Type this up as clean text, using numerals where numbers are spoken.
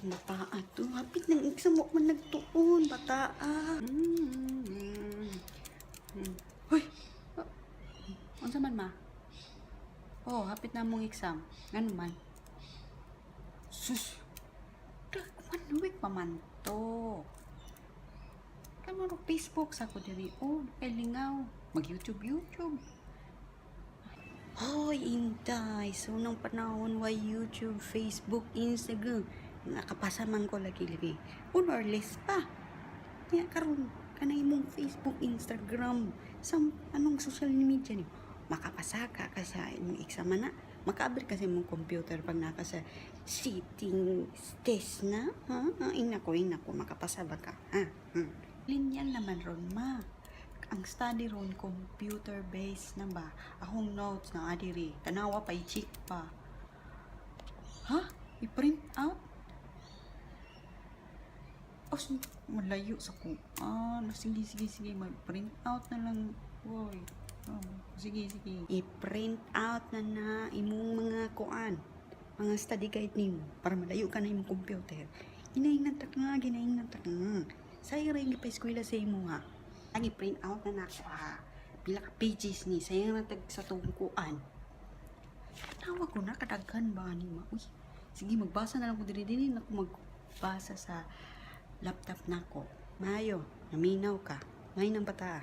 Itong bataa to. Hapit ng exam mo man nagtuon. Bataa. Hoy! Unsa man ma? Oh, hapit na mong exam. Ngano man? Sus! 1 week pa man to. Kano ro Facebook sa ko diri. Oh, kay lingaw. Mag-YouTube. Hoy, Inday. So, nang panahon wa YouTube, Facebook, Instagram. Nakapasa man ko lagi-lagi. Or less pa. Kaya karon kanay mong Facebook, Instagram, sa anong social media ni. Makapasa ka sa imong exam na. Makaabot kasi mong computer pag naka sa sitting test na. Inako, makapasa ba ka? Linyal naman ron, ma. Ang study ron, computer-based na ba? Akong notes na adiri. Tanawa pa, i-check pa. Ha? I-print out? Oh, malayo sa ko. Sige. Mag-print out na lang. Boy. Sige. I-print out na imong mga kuan. Mga study guide nimo. Para malayo ka na imong computer. Ginaingnan tak nga. Sayang rin pa eskwela sa imo ha. Lagi print out na nako ha. Pila ka pages ni. Sayang na tag sa tungkuan. Tawag ko na kadaghan ba ni ma? Uy, sige magbasa na lang ko diri na ako magbasa sa laptop nako. Mayo, naminaw ka. Ngayon ang bata.